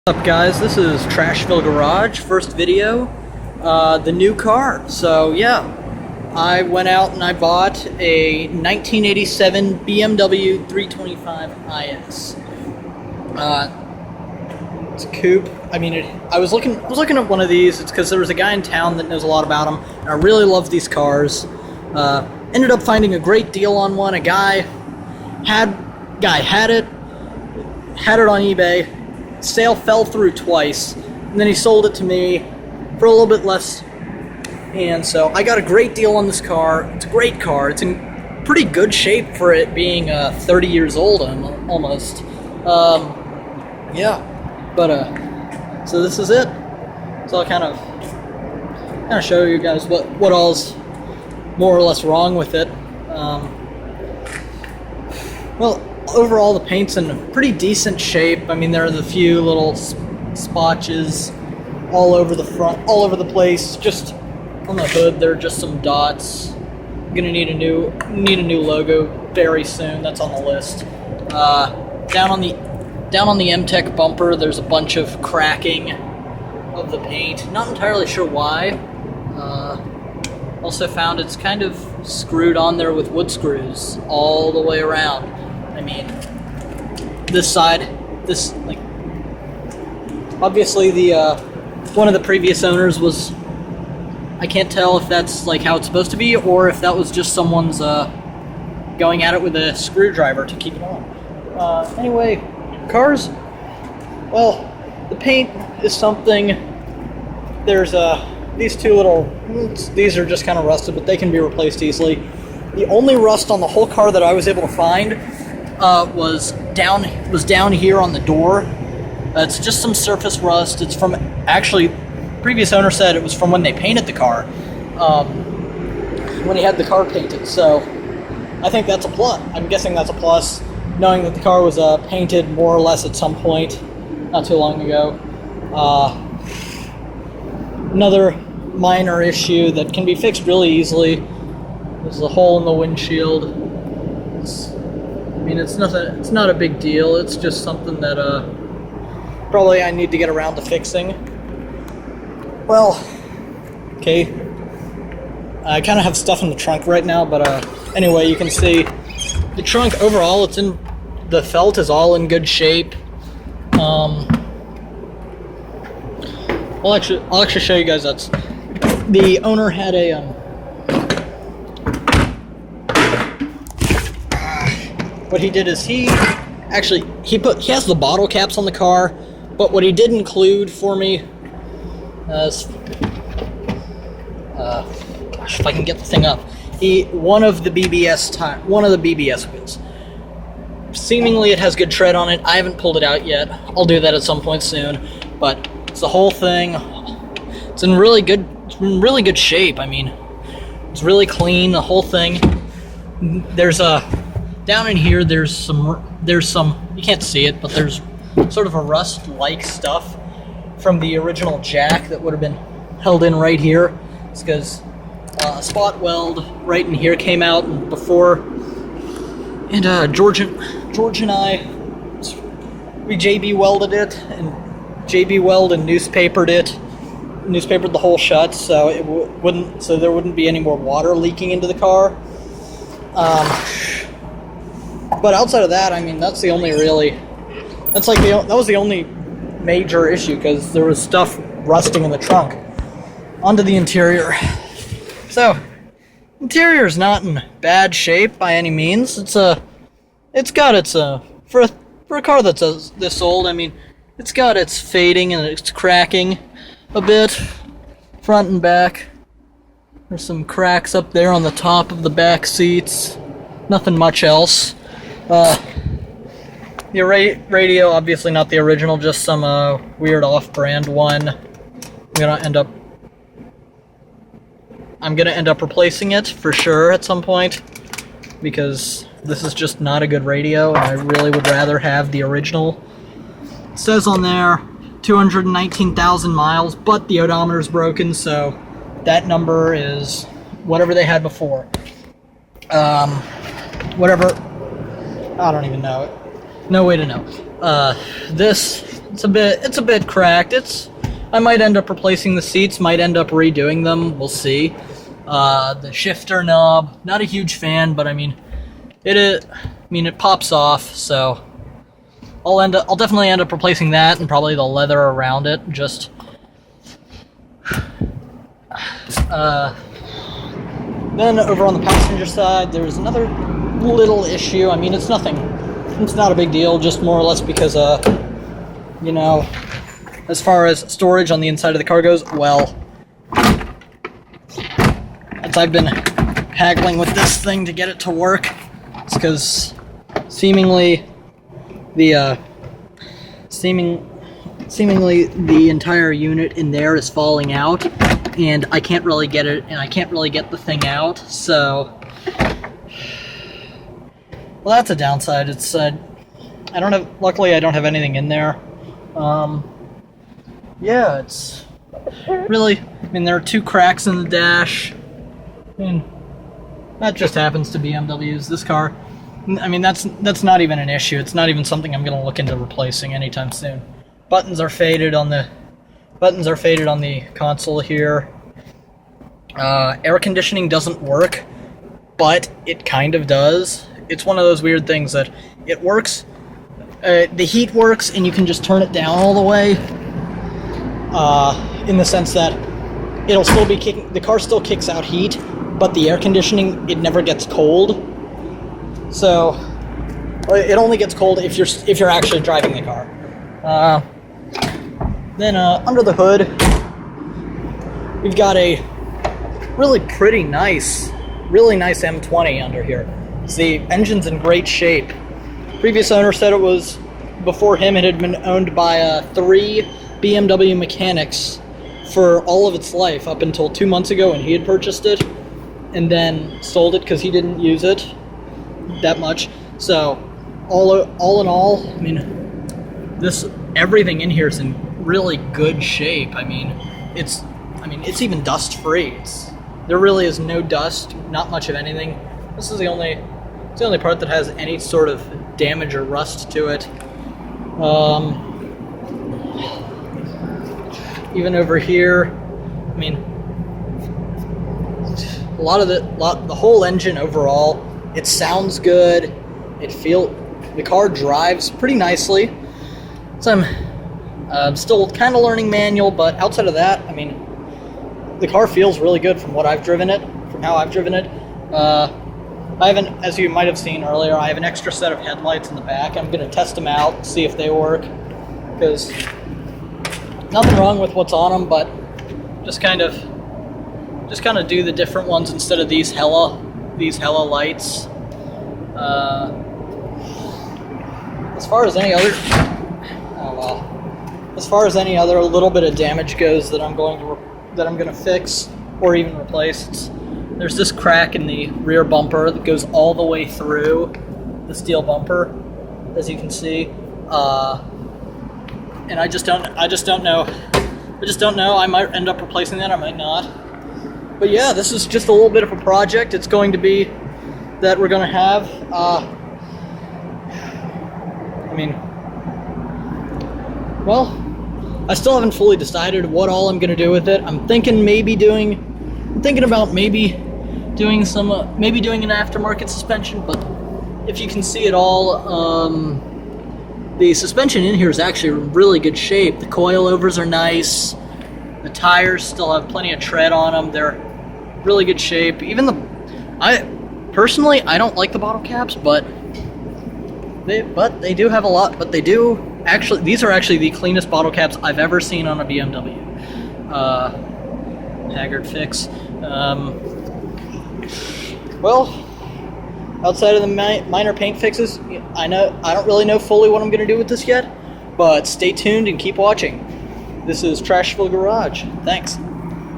What's up guys, this is Trashville Garage, first video, the new car. So yeah, I went out and I bought a 1987 BMW 325 IS. It's a coupe. I mean, I was looking at one of these. It's because there was a guy in town that knows a lot about them, and I really love these cars. Ended up finding a great deal on one. A guy had it on eBay. Sale fell through twice, and then he sold it to me for a little bit less, and so I got a great deal on this car. It's a great car. It's in pretty good shape for it being 30 years old almost. Yeah, but so this is it. So I'll kind of show you guys what all's more or less wrong with it. Well, overall, the paint's in pretty decent shape. I mean, there are the few little spotches all over the front, all over the place. Just on the hood, there are just some dots. I'm gonna need a new logo very soon. That's on the list. Down on the M-Tech bumper, there's a bunch of cracking of the paint. Not entirely sure why. Also found it's kind of screwed on there with wood screws all the way around. I mean, this side, like, obviously the one of the previous owners was, I can't tell if that's like how it's supposed to be or if that was just someone's going at it with a screwdriver to keep it on. Anyway, cars, well, the paint is something. There's these two little, these are just kind of rusted, but they can be replaced easily. The only rust on the whole car that I was able to find was down here on the door. It's just some surface rust. It's from, actually, previous owner said it was from when they painted the car, when he had the car painted. So I think that's a plus. I'm guessing that's a plus, knowing that the car was painted more or less at some point not too long ago. Another minor issue that can be fixed really easily is the hole in the windshield. I mean, it's not a big deal. It's just something that probably I need to get around to fixing. Well, okay. I kind of have stuff in the trunk right now, but anyway, you can see the trunk overall. The felt is all in good shape. I'll actually show you guys. That's the owner had a what he did is he has the bottle caps on the car, but what he did include for me is gosh, if I can get the thing up, one of the BBS wheels. Seemingly it has good tread on it. I haven't pulled it out yet. I'll do that at some point soon, but it's the whole thing. It's in really good shape. I mean, it's really clean, the whole thing. There's down in here, there's some, you can't see it, but there's sort of a rust-like stuff from the original jack that would have been held in right here. It's because a spot weld right in here came out before, and George and I, we JB welded it, and JB weld and newspapered the hole shut, so there wouldn't be any more water leaking into the car. But outside of that, I mean, that was the only major issue, because there was stuff rusting in the trunk. Onto the interior. So, interior's not in bad shape by any means. For a car that's this old, I mean, it's got its fading and it's cracking a bit, front and back. There's some cracks up there on the top of the back seats. Nothing much else. The radio, obviously not the original, just some weird off-brand one. I'm gonna end up replacing it for sure at some point, because this is just not a good radio, and I really would rather have the original. It says on there 219,000 miles, but the odometer's broken, so that number is whatever they had before. Whatever, I don't even know. No way to know. This it's a bit cracked. I might end up replacing the seats, might end up redoing them. We'll see. The shifter knob, not a huge fan, but I mean, it pops off, so I'll definitely end up replacing that and probably the leather around it. Just then over on the passenger side, there's another little issue. I mean, it's not a big deal, just more or less because you know, as far as storage on the inside of the car goes, well, as I've been haggling with this thing to get it to work, it's because seemingly the entire unit in there is falling out, and I can't really get it, and I can't really get the thing out. So, well, that's a downside. It's luckily I don't have anything in there. Yeah, it's really, I mean, there are 2 cracks in the dash. I mean, that just happens to BMWs. This car, I mean, that's not even an issue. It's not even something I'm going to look into replacing anytime soon. Buttons are faded on the console here. Air conditioning doesn't work, but it kind of does. It's one of those weird things that it works. The heat works, and you can just turn it down all the way. In the sense that it'll still be kicking. The car still kicks out heat, but the air conditioning, it never gets cold. So it only gets cold if you're actually driving the car. Then under the hood, we've got a really nice M20 under here. The engine's in great shape. Previous owner said it was, before him, it had been owned by 3 BMW mechanics for all of its life, up until 2 months ago when he had purchased it, and then sold it because he didn't use it that much. So all in all, I mean, everything in here is in really good shape. I mean, it's even dust free. There really is no dust, not much of anything. This is the only part that has any sort of damage or rust to it. Even over here, I mean, the whole engine overall, it sounds good. The car drives pretty nicely. So I'm still kind of learning manual, but outside of that, I mean, the car feels really good from how I've driven it. I haven't, as you might have seen earlier, I have an extra set of headlights in the back. I'm going to test them out, see if they work, because nothing wrong with what's on them, but just kind of do the different ones instead of these hella lights. As far as any other little bit of damage goes that I'm going to fix or even replace, there's this crack in the rear bumper that goes all the way through the steel bumper, as you can see. And I just don't know. I might end up replacing that, I might not. But yeah, this is just a little bit of a project. It's going to be that we're going to have. I mean, well, I still haven't fully decided what all I'm going to do with it. I'm thinking about maybe doing an aftermarket suspension, but if you can see it all, the suspension in here is actually in really good shape. The coilovers are nice. The tires still have plenty of tread on them. They're really good shape. Personally, I don't like the bottle caps, but they do have a lot. But they do actually. These are actually the cleanest bottle caps I've ever seen on a BMW. Haggard fix. Well, outside of the minor paint fixes, I don't really know fully what I'm going to do with this yet, but stay tuned and keep watching. This is Trashville Garage. Thanks.